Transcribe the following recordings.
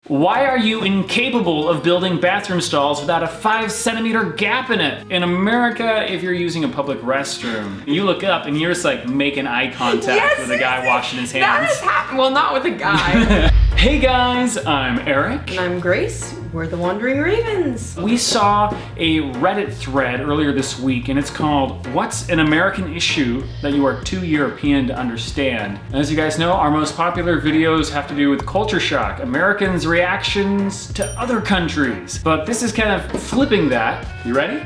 Why are you incapable of building bathroom stalls without a 5-centimeter gap in it? In America, if you're using a public restroom, you look up and you're just like making eye contact with a guy washing his hands. That has happened. Well, not with a guy. Hey guys, I'm Eric. And I'm Grace. We're the Wandering Ravens. We saw a Reddit thread earlier this week and it's called, "What's an American issue that you are too European to understand?" As you guys know, our most popular videos have to do with culture shock, Americans' reactions to other countries. But this is kind of flipping that. You ready?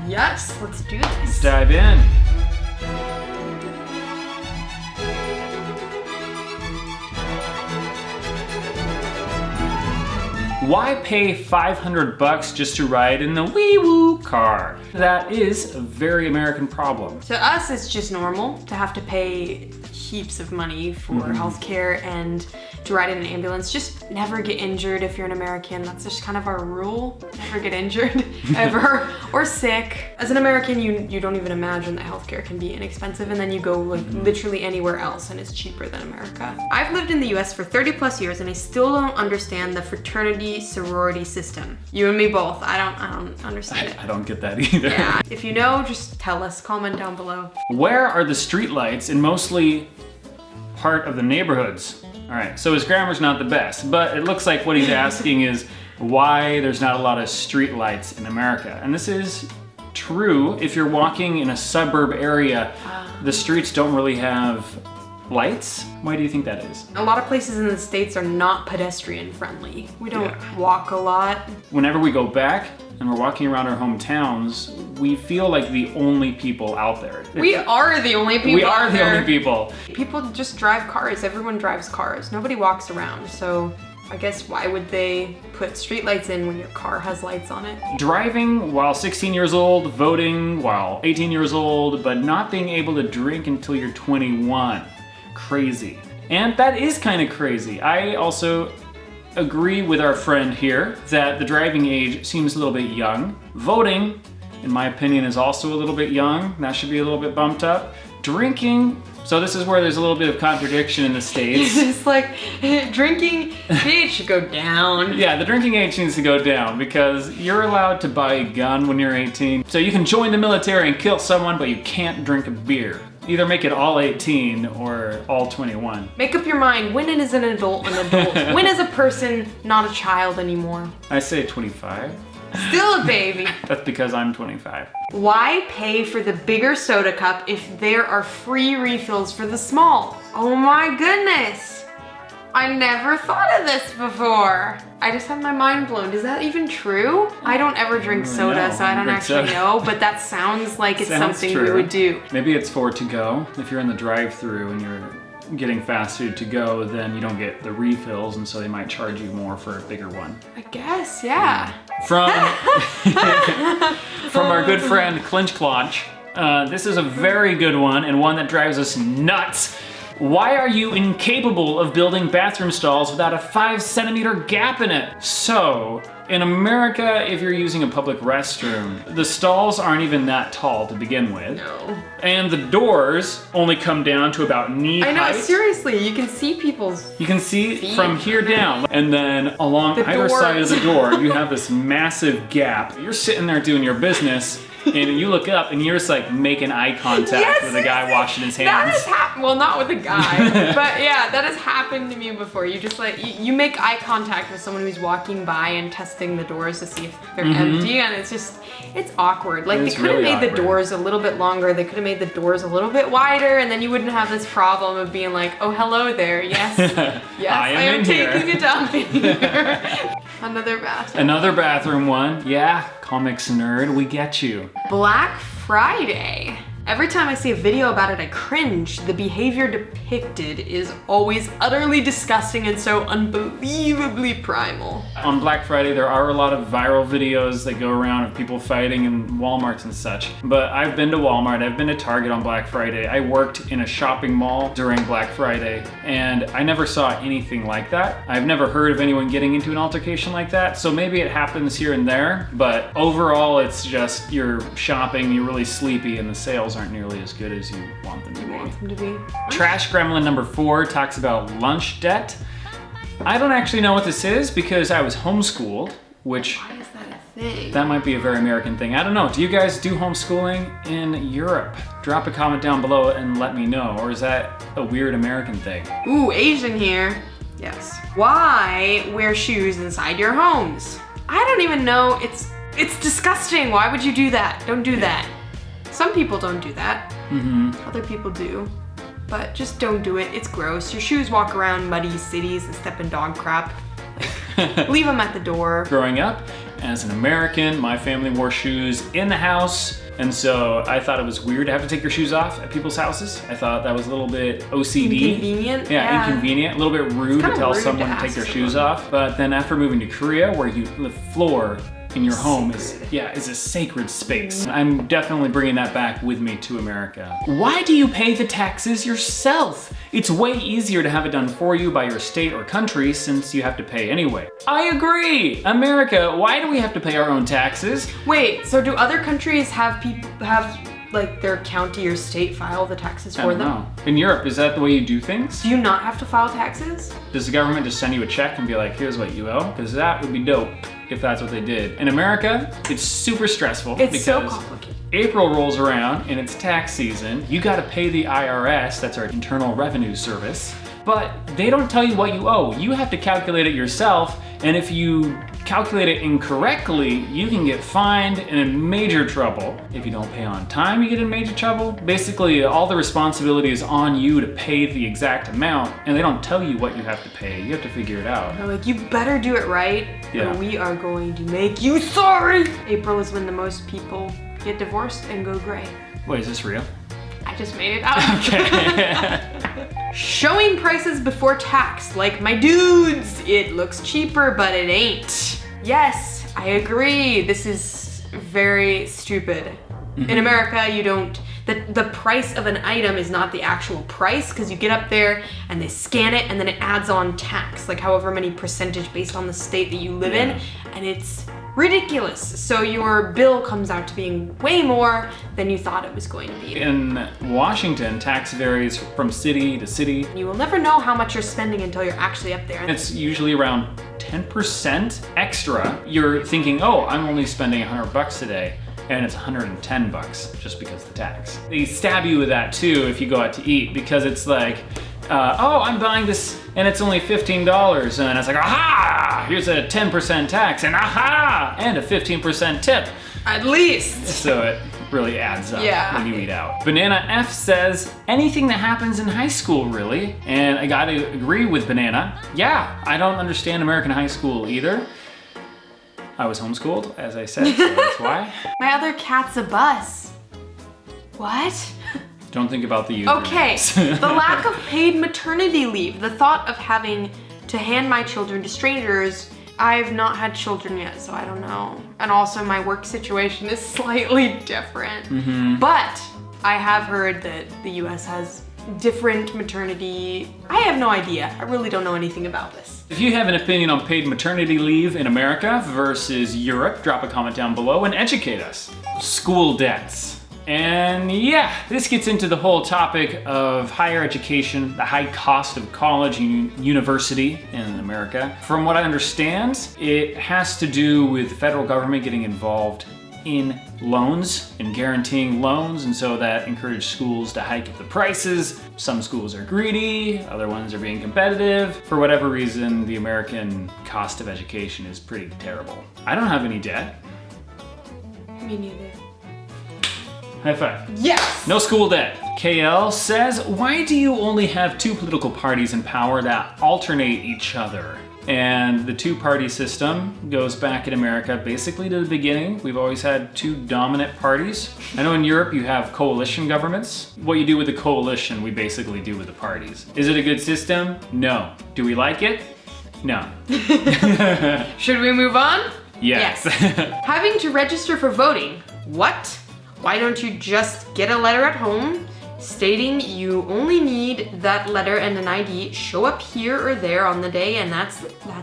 Yes, let's do this. Let's dive in. Why pay $500 just to ride in the wee-woo car? That is a very American problem. To us, it's just normal to have to pay heaps of money for healthcare and to ride in an ambulance. Just never get injured if you're an American. That's just kind of our rule. Never get injured, ever, or sick. As an American, you don't even imagine that healthcare can be inexpensive, and then you go like literally anywhere else and it's cheaper than America. I've lived in the US for 30 plus years and I still don't understand the fraternity sorority system. You and me both. I don't understand it. I don't get that either. Yeah. If you know, just tell us, comment down below. Where are the streetlights in mostly part of the neighborhoods? All right, so his grammar's not the best, but it looks like what he's asking is why there's not a lot of streetlights in America. And this is true if you're walking in a suburb area, the streets don't really have lights. Why do you think that is? A lot of places in the States are not pedestrian friendly. We don't walk a lot. Whenever we go back and we're walking around our hometowns, we feel like the only people out there. We are the only people. We are the only people. People just drive cars. Everyone drives cars. Nobody walks around. So I guess why would they put streetlights in when your car has lights on it? Driving while 16 years old, voting while 18 years old, but not being able to drink until you're 21. Crazy. And that is kind of crazy. I also agree with our friend here that the driving age seems a little bit young. Voting, in my opinion, is also a little bit young. That should be a little bit bumped up. Drinking, so this is where there's a little bit of contradiction in the States. It's like, drinking age should go down. Yeah, the drinking age needs to go down because you're allowed to buy a gun when you're 18. So you can join the military and kill someone, but you can't drink a beer. Either make it all 18 or all 21. Make up your mind, when is an adult an adult? When is a person not a child anymore? I say 25. Still a baby. That's because I'm 25. Why pay for the bigger soda cup if there are free refills for the small? Oh my goodness. I never thought of this before. I just had my mind blown. Is that even true? I don't ever drink soda, so I don't actually know, but that sounds like it's something we would do. Maybe it's for to go. If you're in the drive-thru and you're getting fast food to go, then you don't get the refills, and so they might charge you more for a bigger one. I guess, yeah. From our good friend Clinch Clonch, this is a very good one and one that drives us nuts. Why are you incapable of building bathroom stalls without a 5-centimeter gap in it? So, in America, if you're using a public restroom, the stalls aren't even that tall to begin with. No. And the doors only come down to about knee height. I know, seriously, you can see people's You can see feet from here down. And then along either side of the door, you have this massive gap. You're sitting there doing your business, and you look up and you're just like making eye contact with a guy washing his hands. That has happened, well, not with a guy, but yeah, that has happened to me before. You just like, you make eye contact with someone who's walking by and testing the doors to see if they're empty, and it's just, it's awkward. Like they could have made the doors a little bit longer, they could have made the doors a little bit wider, and then you wouldn't have this problem of being like, oh, hello there, yes, yes, I am taking a dump in here. Another bathroom. Another bathroom one. Yeah, comics nerd, we get you. Black Friday. Every time I see a video about it, I cringe. The behavior depicted is always utterly disgusting and so unbelievably primal. On Black Friday, there are a lot of viral videos that go around of people fighting in Walmarts and such. But I've been to Walmart, I've been to Target on Black Friday. I worked in a shopping mall during Black Friday, and I never saw anything like that. I've never heard of anyone getting into an altercation like that, so maybe it happens here and there, but overall it's just you're shopping, you're really sleepy, and the sales aren't nearly as good as you want them to be. Trash Gremlin number 4 talks about lunch debt. I don't actually know what this is because I was homeschooled, which Why is that a thing? that might be a very American thing. I don't know. Do you guys do homeschooling in Europe? Drop a comment down below and let me know. Or is that a weird American thing? Ooh, Asian here. Yes. Why wear shoes inside your homes? I don't even know. It's disgusting. Why would you do that? Don't do that. Some people don't do that. Other people do. But just don't do it. It's gross. Your shoes walk around muddy cities and step in dog crap. Like, leave them at the door. Growing up, as an American, my family wore shoes in the house. And so I thought it was weird to have to take your shoes off at people's houses. I thought that was a little bit OCD. Inconvenient? Yeah, inconvenient. A little bit rude to tell rude someone to to take their ask shoes someone. off. But then after moving to Korea, where the floor in your home is a sacred space. I'm definitely bringing that back with me to America. Why do you pay the taxes yourself? It's way easier to have it done for you by your state or country since you have to pay anyway. I agree! America, why do we have to pay our own taxes? Wait, so do other countries have like their county or state file the taxes I for don't them? know. In Europe, is that the way you do things? Do you not have to file taxes? Does the government just send you a check and be like, here's what you owe? Because that would be dope if that's what they did. In America, it's super stressful. It's so because complicated. April rolls around and it's tax season. You gotta pay the IRS, that's our Internal Revenue Service, but they don't tell you what you owe. You have to calculate it yourself, and if you calculate it incorrectly, you can get fined and in major trouble. If you don't pay on time, you get in major trouble. Basically, all the responsibility is on you to pay the exact amount, and they don't tell you what you have to pay. You have to figure it out. They're like, you better do it right, Yeah. or we are going to make you sorry. April is when the most people get divorced and go gray. Wait, is this real? I just made it up. Okay. Showing prices before tax, like my dudes. It looks cheaper, but it ain't. Yes, I agree. This is very stupid. In America, you don't, the price of an item is not the actual price because you get up there and they scan it and then it adds on tax, like however many percentage based on the state that you live in, and it's ridiculous. So your bill comes out to being way more than you thought it was going to be. In Washington, tax varies from city to city. You will never know how much you're spending until you're actually up there. It's usually around 10% extra. You're thinking, oh, I'm only spending $100 today, and it's 110 bucks just because of the tax. They stab you with that too if you go out to eat, because it's like, oh, I'm buying this and it's only $15, and then it's like, aha, here's a 10% tax, and aha, and a 15% tip. At least. So it really adds up Yeah. when you eat out. Banana F says, anything that happens in high school, really. And I gotta agree with Banana. Yeah, I don't understand American high school either. I was homeschooled, as I said, so that's why. My other cat's a bus. What? Don't think about the Okay, usernames. the lack of paid maternity leave. The thought of having to hand my children to strangers. I've not had children yet, so I don't know. And also my work situation is slightly different. But I have heard that the US has different maternity. I have no idea. I really don't know anything about this. If you have an opinion on paid maternity leave in America versus Europe, drop a comment down below and educate us. School debts. And yeah, this gets into the whole topic of higher education, the high cost of college and university in America. From what I understand, it has to do with the federal government getting involved in loans and guaranteeing loans, and so that encouraged schools to hike up the prices. Some schools are greedy, other ones are being competitive. For whatever reason, the American cost of education is pretty terrible. I don't have any debt. Me neither. High five. Yes! No school debt. KL says, why do you only have two political parties in power that alternate each other? And the two-party system goes back in America basically to the beginning. We've always had two dominant parties. I know in Europe you have coalition governments. What you do with the coalition, we basically do with the parties. Is it a good system? No. Do we like it? No. Should we move on? Yes. Having to register for voting. What? Why don't you just get a letter at home stating you only need that letter and an ID, show up here or there on the day, and that's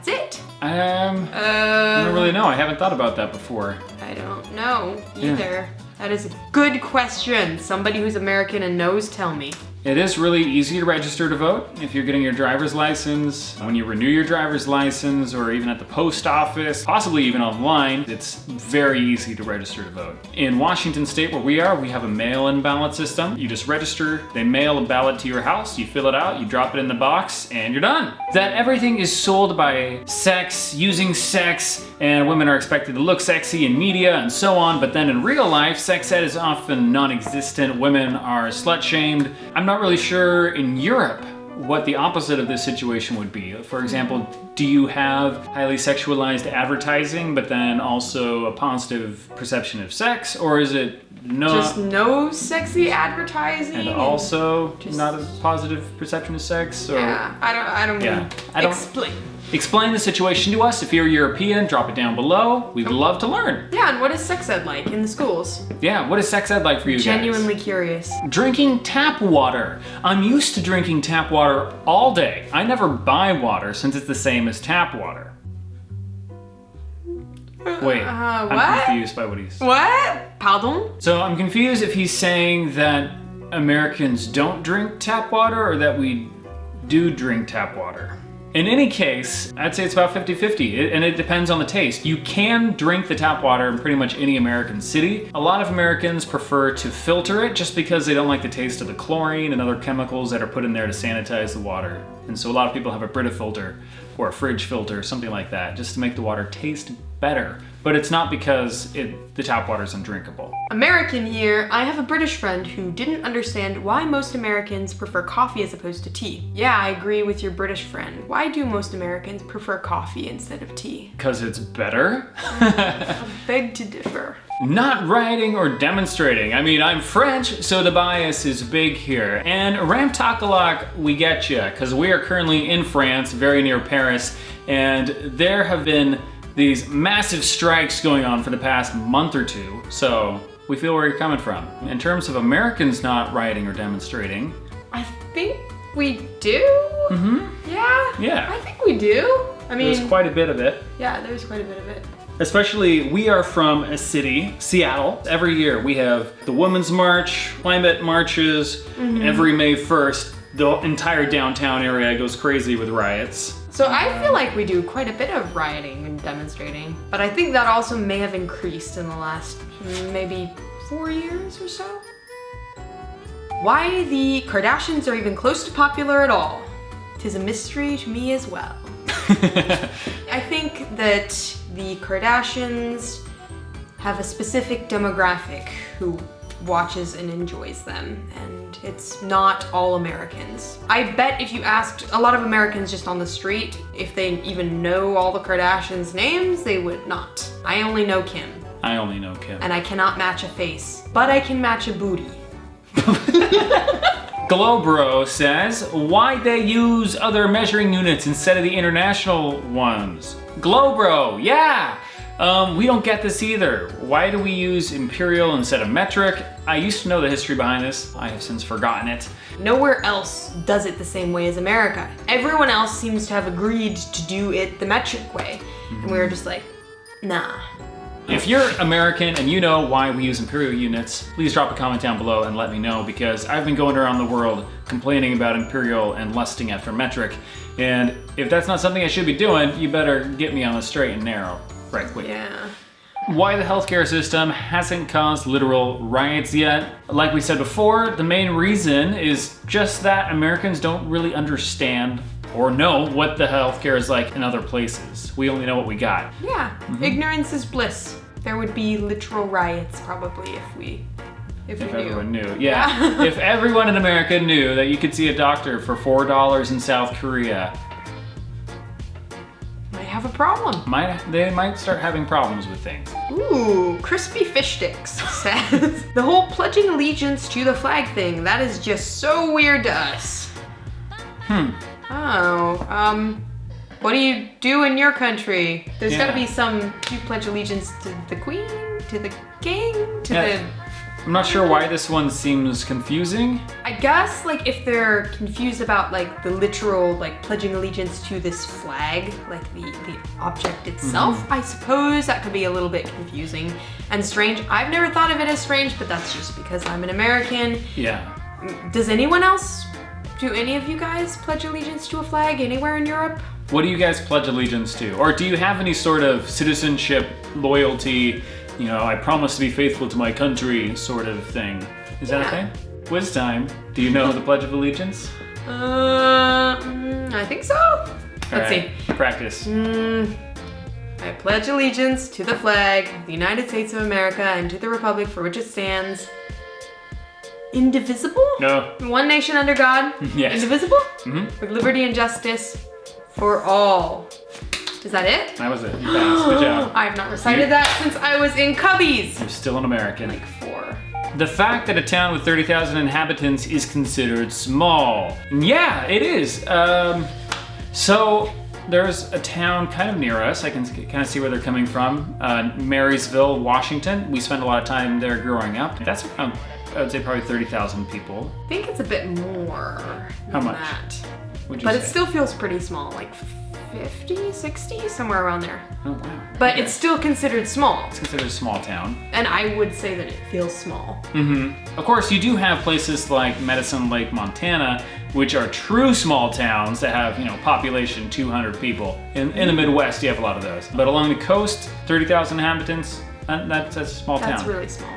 it? I don't really know. I haven't thought about that before. I don't know either. That is a good question. Somebody who's American and knows, tell me. It is really easy to register to vote if you're getting your driver's license. When you renew your driver's license, or even at the post office, possibly even online, it's very easy to register to vote. In Washington State, where we are, we have a mail-in ballot system. You just register, they mail a ballot to your house, you fill it out, you drop it in the box, and you're done. That everything is sold by sex, using sex, and women are expected to look sexy in media and so on, but then in real life, sex ed is often non-existent. Women are slut-shamed. I'm not really sure in Europe what the opposite of this situation would be. For example, do you have highly sexualized advertising, but then also a positive perception of sex, or is it just no sexy advertising and also not a positive perception of sex? Or, I don't Explain the situation to us. If you're European, drop it down below. We'd love to learn. Yeah, and what is sex ed like in the schools? Yeah, what is sex ed like for you guys? Genuinely curious. Drinking tap water. I'm used to drinking tap water all day. I never buy water since it's the same as tap water. Wait, what? I'm confused by what he's... What? Pardon? So I'm confused if he's saying that Americans don't drink tap water or that we do drink tap water. In any case, I'd say it's about 50-50, and it depends on the taste. You can drink the tap water in pretty much any American city. A lot of Americans prefer to filter it just because they don't like the taste of the chlorine and other chemicals that are put in there to sanitize the water. And so a lot of people have a Brita filter or a fridge filter, something like that, just to make the water taste better. But it's not because the tap water is undrinkable. American here, I have a British friend who didn't understand why most Americans prefer coffee as opposed to tea. Yeah, I agree with your British friend. Why do most Americans prefer coffee instead of tea? Because it's better? I beg to differ. Not rioting or demonstrating. I mean, I'm French, so the bias is big here. And Ramtakalak, we get you, because we are currently in France, very near Paris, and there have been these massive strikes going on for the past month or two, so we feel where you're coming from. In terms of Americans not rioting or demonstrating, I think we do. Mm-hmm. Yeah. I think we do. I mean, there's quite a bit of it. Yeah, there's quite a bit of it. Especially, we are from a city, Seattle. Every year we have the Women's March, climate marches. Every May 1st, the entire downtown area goes crazy with riots. So I feel like we do quite a bit of rioting and demonstrating, but I think that also may have increased in the last maybe 4 years or so. Why the Kardashians are even close to popular at all? 'Tis a mystery to me as well. I think that the Kardashians have a specific demographic who watches and enjoys them, and it's not all Americans. I bet if you asked a lot of Americans just on the street if they even know all the Kardashians' names, they would not. I only know Kim. I only know Kim. And I cannot match a face, but I can match a booty. Globro says, why they use other measuring units instead of the international ones? Globro, yeah! We don't get this either. Why do we use Imperial instead of metric? I used to know the history behind this. I have since forgotten it. Nowhere else does it the same way as America. Everyone else seems to have agreed to do it the metric way. And we were just like, nah. If you're American and you know why we use Imperial units, please drop a comment down below and let me know, because I've been going around the world complaining about Imperial and lusting after metric. And if that's not something I should be doing, you better get me on the straight and narrow. Right, quick. Yeah. Why the healthcare system hasn't caused literal riots yet. Like we said before, the main reason is just that Americans don't really understand or know what the healthcare is like in other places. We only know what we got. Yeah, ignorance is bliss. There would be literal riots probably if everyone knew. Yeah, if everyone in America knew that you could see a doctor for $4 in South Korea, have a problem. They might start having problems with things. Ooh, Crispy Fish Sticks says, the whole pledging allegiance to the flag thing, that is just so weird to us. Oh, what do you do in your country? There's gotta be some, you pledge allegiance to the queen, to the king, to the I'm not sure why this one seems confusing. I guess like if they're confused about like the literal like pledging allegiance to this flag, like the object itself, I suppose that could be a little bit confusing and strange. I've never thought of it as strange, but that's just because I'm an American. Yeah. Does anyone else? Do any of you guys pledge allegiance to a flag anywhere in Europe? What do you guys pledge allegiance to? Or do you have any sort of citizenship, loyalty, you know, I promise to be faithful to my country sort of thing? Is that okay? Quiz time. Do you know the Pledge of Allegiance? I think so. Let's see. Practice. I pledge allegiance to the flag of the United States of America and to the republic for which it stands. Indivisible? No. One nation under God? Yes. Indivisible? With liberty and justice for all. Is that it? That was it. You passed. Good job. I have not recited that since I was in Cubbies. You're still an American. Like 4. The fact that a town with 30,000 inhabitants is considered small. Yeah, it is. So there's a town kind of near us. I can kind of see where they're coming from. Marysville, Washington. We spent a lot of time there growing up. That's around, I would say, probably 30,000 people. I think it's a bit more How than much? that. Would you But say? it still feels pretty small, like 50, 60, somewhere around there. Oh, wow. But Okay. it's still considered small. It's considered a small town. And I would say that it feels small. Of course, you do have places like Medicine Lake, Montana, which are true small towns that have, you know, population 200 people. In the Midwest, you have a lot of those. But along the coast, 30,000 inhabitants, that's a small That's town. really small.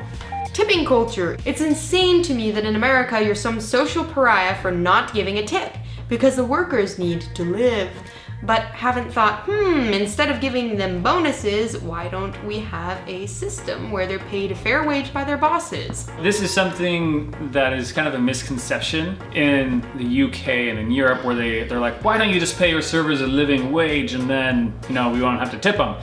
Tipping culture. It's insane to me that in America you're some social pariah for not giving a tip because the workers need to live. But haven't thought, instead of giving them bonuses, why don't we have a system where they're paid a fair wage by their bosses? This is something that is kind of a misconception in the UK and in Europe where they're like, why don't you just pay your servers a living wage and then, you know, we won't have to tip them.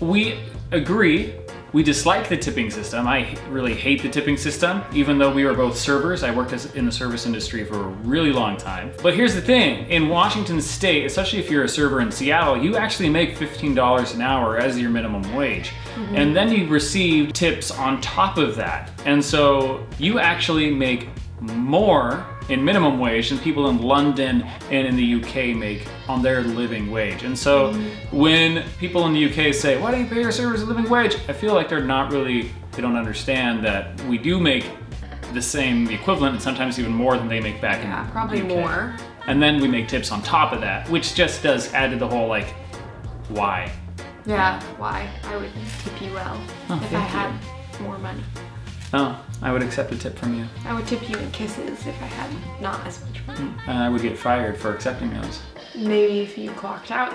We agree. We dislike the tipping system. I really hate the tipping system, even though we were both servers. I worked in the service industry for a really long time. But here's the thing, in Washington State, especially if you're a server in Seattle, you actually make $15 an hour as your minimum wage. And then you receive tips on top of that. And so you actually make more in minimum wage than people in London and in the UK make on their living wage. And so when people in the UK say, why don't you pay your servers a living wage? I feel like they don't understand that we do make the equivalent and sometimes even more than they make back in the UK. Probably more. And then we make tips on top of that, which just does add to the whole like, why? Yeah, why? I would tip you well if I thank had more money. Oh, I would accept a tip from you. I would tip you in kisses if I had not as much money. And I would get fired for accepting those. Maybe if you clocked out.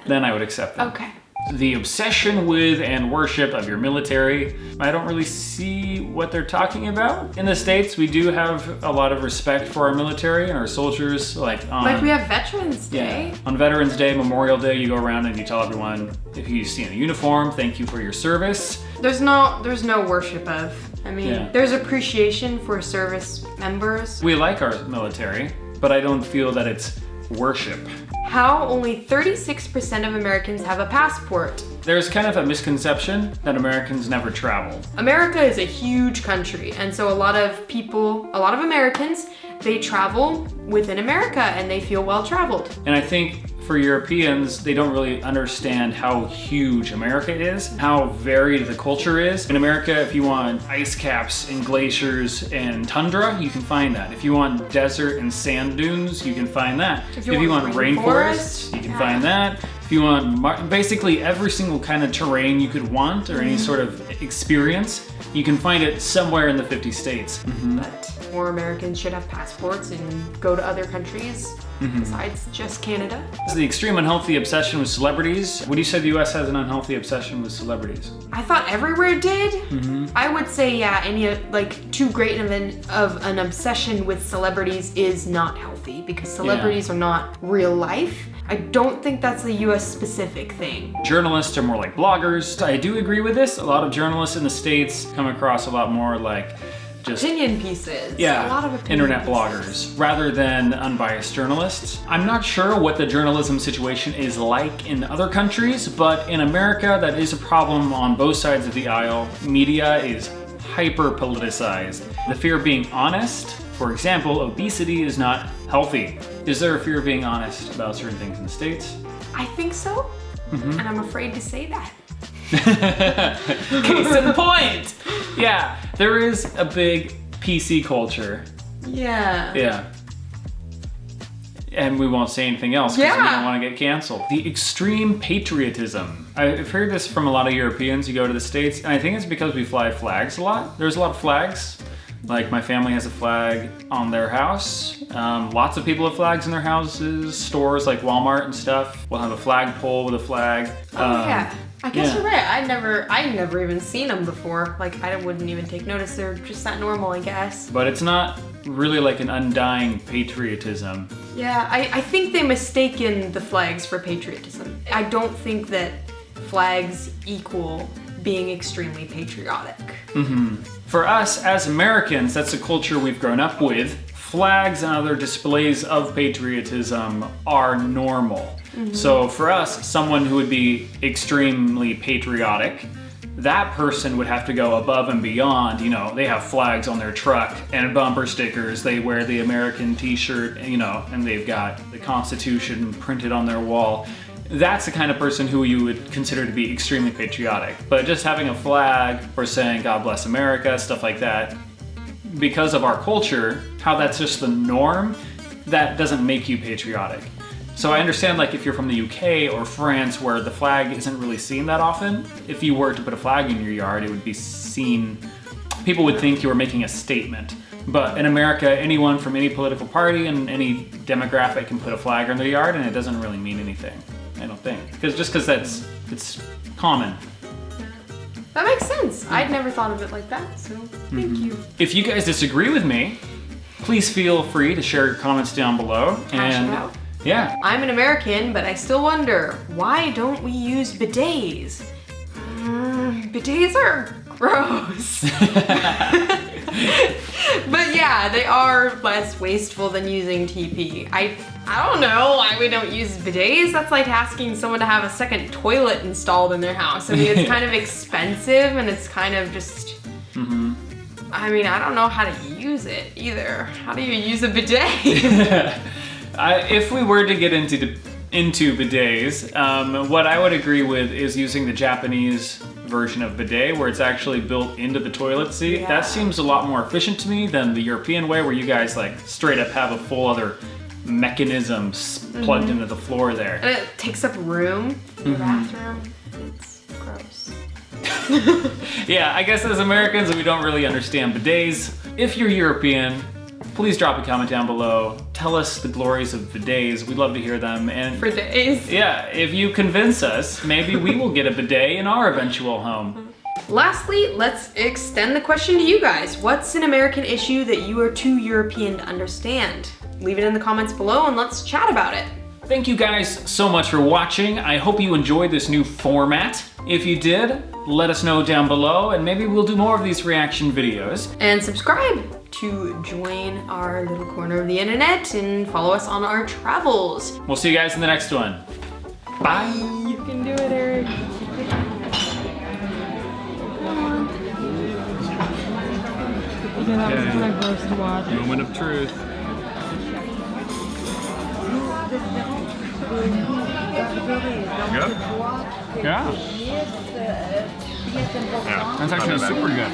Then I would accept them. Okay. The obsession with and worship of your military, I don't really see what they're talking about. In the States, we do have a lot of respect for our military and our soldiers. Like we have Veterans Day. On Veterans Day, Memorial Day, you go around and you tell everyone, if you see a uniform, thank you for your service. There's no worship of. I mean, there's appreciation for service members. We like our military, but I don't feel that it's worship. How only 36% of Americans have a passport. There's kind of a misconception that Americans never travel. America is a huge country, and so a lot of Americans, they travel within America and they feel well traveled. And I think for Europeans, they don't really understand how huge America is, how varied the culture is. In America, if you want ice caps and glaciers and tundra, you can find that. If you want desert and sand dunes, you can find that. If you want rainforests, you can find that. If you want basically every single kind of terrain you could want or any sort of experience, you can find it somewhere in the 50 states. But more Americans should have passports and go to other countries besides just Canada. The extreme unhealthy obsession with celebrities. Would you say the US has an unhealthy obsession with celebrities? I thought everywhere did. I would say, too great of an obsession with celebrities is not healthy because celebrities are not real life. I don't think that's a US specific thing. Journalists are more like bloggers. I do agree with this. A lot of journalists in the States come across a lot more like just opinion pieces. Yeah, a lot of opinion internet pieces. bloggers rather than unbiased journalists. I'm not sure what the journalism situation is like in other countries, but in America, that is a problem on both sides of the aisle. Media is hyper politicized. The fear of being honest, for example, obesity is not healthy. Is there a fear of being honest about certain things in the States? I think so, and I'm afraid to say that. Case in point. Yeah, there is a big PC culture. Yeah. Yeah. And we won't say anything else because we don't want to get canceled. The extreme patriotism. I've heard this from a lot of Europeans who go to the States, and I think it's because we fly flags a lot. There's a lot of flags. Like my family has a flag on their house. Lots of people have flags in their houses. Stores like Walmart and stuff will have a flagpole with a flag. Yeah. I guess you're right. I never even seen them before. Like I wouldn't even take notice. They're just that normal, I guess. But it's not really like an undying patriotism. Yeah, I think they mistaken the flags for patriotism. I don't think that flags equal being extremely patriotic. For us as Americans, that's a culture we've grown up with. Flags and other displays of patriotism are normal. So for us, someone who would be extremely patriotic, that person would have to go above and beyond. You know, they have flags on their truck and bumper stickers. They wear the American t-shirt, you know, and they've got the Constitution printed on their wall. That's the kind of person who you would consider to be extremely patriotic. But just having a flag or saying God bless America, stuff like that, because of our culture, how that's just the norm, that doesn't make you patriotic. So I understand, like, if you're from the UK or France where the flag isn't really seen that often, if you were to put a flag in your yard, it would be seen, people would think you were making a statement. But in America, anyone from any political party and any demographic can put a flag in their yard, and it doesn't really mean anything, I don't think. Because it's common. That makes sense. I'd never thought of it like that, so thank you. If you guys disagree with me, please feel free to share your comments down below. Hash it out. Yeah. I'm an American, but I still wonder, why don't we use bidets? Bidets are gross. But yeah, they are less wasteful than using TP. I don't know why we don't use bidets. That's like asking someone to have a second toilet installed in their house. I mean, it's kind of expensive and it's kind of just, I mean, I don't know how to use it either. How do you use a bidet? If we were to get into bidets, what I would agree with is using the Japanese version of bidet where it's actually built into the toilet seat. Yeah. That seems a lot more efficient to me than the European way where you guys like straight up have a full other mechanism plugged into the floor there. And it takes up room in the bathroom. It's gross. Yeah, I guess as Americans we don't really understand bidets. If you're European, please drop a comment down below. Tell us the glories of bidets. We'd love to hear them. And For days. yeah, if you convince us, maybe we will get a bidet in our eventual home. Lastly, let's extend the question to you guys. What's an American issue that you are too European to understand? Leave it in the comments below and let's chat about it. Thank you guys so much for watching. I hope you enjoyed this new format. If you did, let us know down below and maybe we'll do more of these reaction videos. And subscribe to join our little corner of the internet and follow us on our travels. We'll see you guys in the next one. Bye. You can do it, Eric. That was kind of gross to watch. Moment of truth. Good? Yeah. Yeah. That's actually super good.